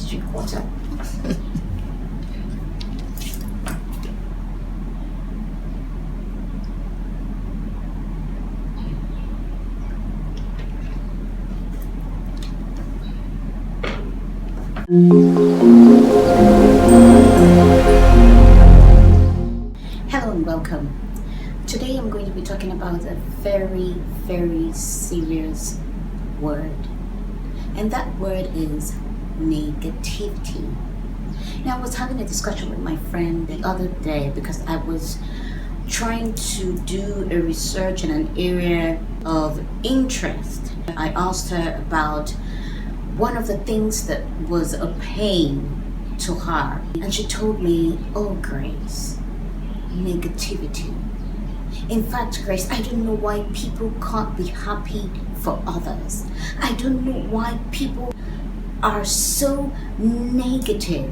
to drink water. Hello and welcome. Today I'm going to be talking about a very, very serious word, and that word is negativity. Now, I was having a discussion with my friend the other day because I was trying to do a research in an area of interest. I asked her about one of the things that was a pain to her, and she told me, "Oh, Grace, negativity. In fact, Grace, I don't know why people can't be happy for others. I don't know why people are so negative."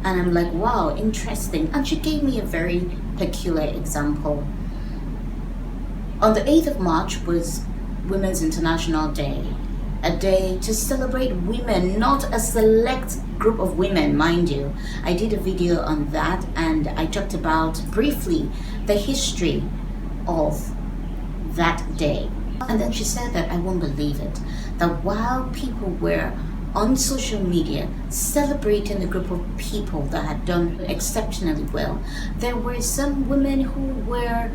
And I'm like, wow, interesting. And she gave me a very peculiar example. On the 8th of March was Women's International Day, a day to celebrate women, not a select group of women, mind you. I did a video on that, and I talked about briefly the history of that day. And then she said that, I won't believe it, that while people were on social media celebrating a group of people that had done exceptionally well, there were some women who were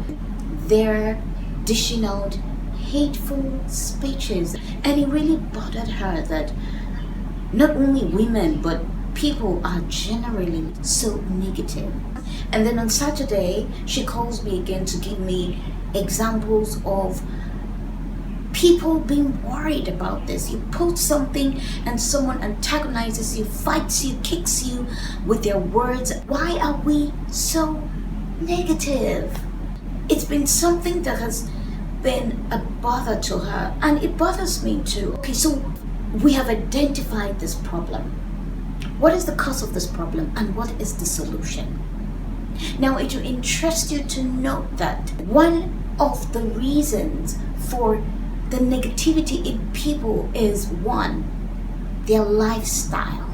there dishing out hateful speeches. And it really bothered her that not only women but people are generally so negative. And then on Saturday she calls me again to give me examples of people being worried about this. You post something and someone antagonizes you, fights you, kicks you with their words. Why are we so negative? It's been something that has been a bother to her, and it bothers me too. Okay, so we have identified this problem. What is the cause of this problem and what is the solution? Now, it will interest you to note that one of the reasons for the negativity in people is one, their lifestyle,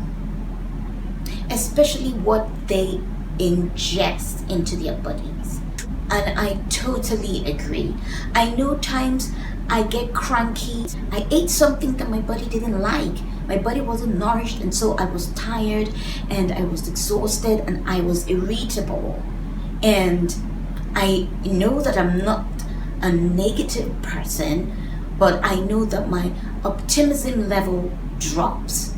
especially what they ingest into their bodies. And I totally agree. I know times I get cranky. I ate something that my body didn't like. My body wasn't nourished, and so I was tired and I was exhausted and I was irritable. And I know that I'm not a negative person, but I know that my optimism level drops.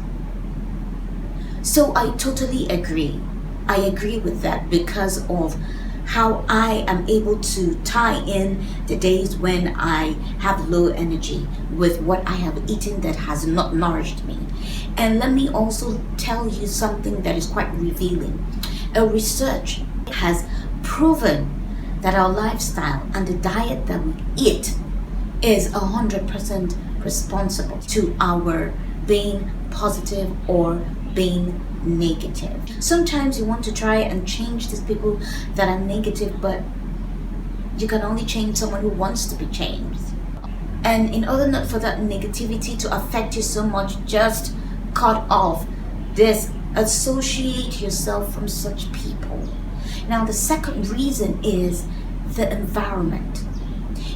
So I totally agree. I agree with that because of how I am able to tie in the days when I have low energy with what I have eaten that has not nourished me. And let me also tell you something that is quite revealing. A research has proven that our lifestyle and the diet that we eat is 100% responsible to our being positive or being negative. Sometimes you want to try and change these people that are negative, but you can only change someone who wants to be changed. And in order not for that negativity to affect you so much, just cut off, disassociate yourself from such people. Now, the second reason is the environment.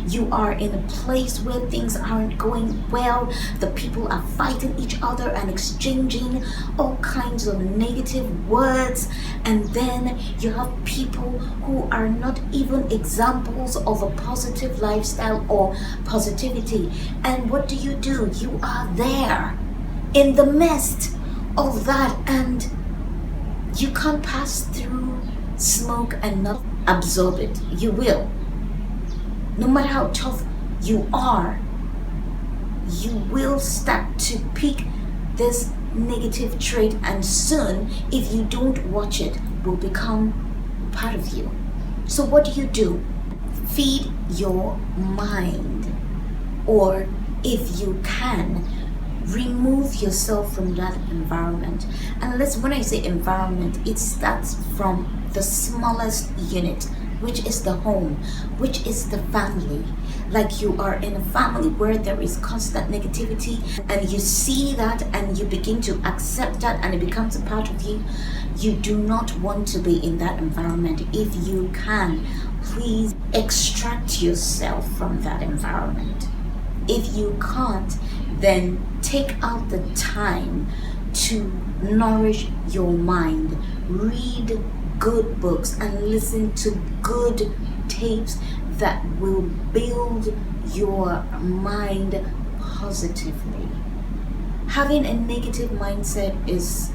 You are in a place where things aren't going well. The people are fighting each other and exchanging all kinds of negative words. And then you have people who are not even examples of a positive lifestyle or positivity. And what do? You are there in the midst of that, and you can't pass through smoke and not absorb it. You will. No matter how tough you are, you will start to pick this negative trait, and soon, if you don't watch it, will become part of you. So what do? Feed your mind, or if you can, remove yourself from that environment. And when I say environment, it starts from the smallest unit, which is the home, which is the family. like you are in a family where there is constant negativity, and you see that and you begin to accept that and it becomes a part of you, you do not want to be in that environment. If you can, please extract yourself from that environment. If you can't, then take out the time to nourish your mind. Read good books and listen to good tapes that will build your mind positively. Having a negative mindset is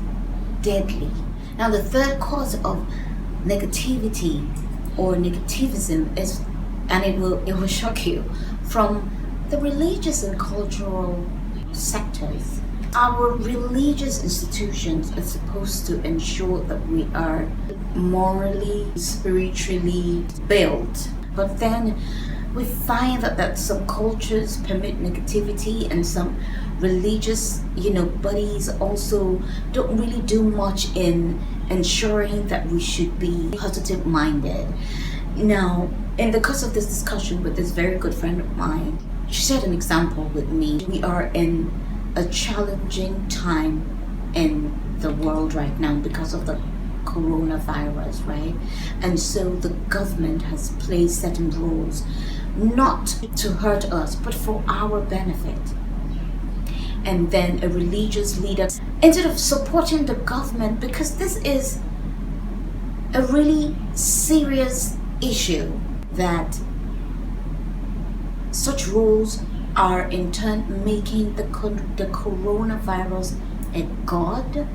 deadly. Now, the third cause of negativity or negativism is, and it will shock you, from the religious and cultural sectors. Our religious institutions are supposed to ensure that we are morally, spiritually built. But then we find that some cultures permit negativity, and some religious, buddies also don't really do much in ensuring that we should be positive minded. Now, in the course of this discussion with this very good friend of mine, she shared an example with me. We are in a challenging time in the world right now because of the coronavirus, right? And so the government has placed certain rules not to hurt us, but for our benefit. And then a religious leader, instead of supporting the government, because this is a really serious issue, that such rules are in turn making the coronavirus a god.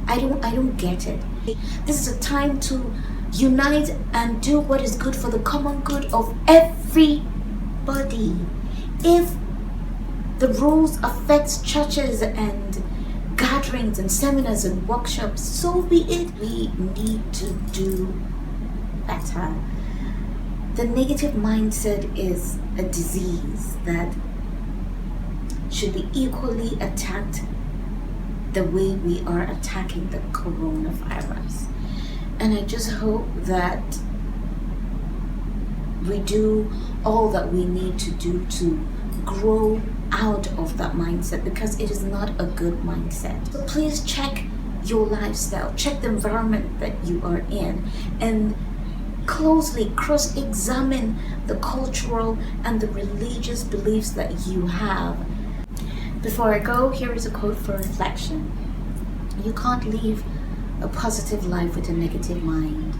I don't get it. This is a time to unite and do what is good for the common good of everybody. If the rules affect churches and gatherings and seminars and workshops, so be it. We need to do better. The negative mindset is a disease that should be equally attacked the way we are attacking the coronavirus. And I just hope that we do all that we need to do to grow out of that mindset, because it is not a good mindset. So please check your lifestyle, check the environment that you are in, and closely cross-examine the cultural and the religious beliefs that you have. Before I go, here is a quote for reflection. You can't live a positive life with a negative mind.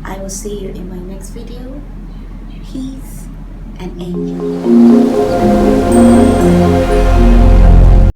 I will see you in my next video. Peace and angel.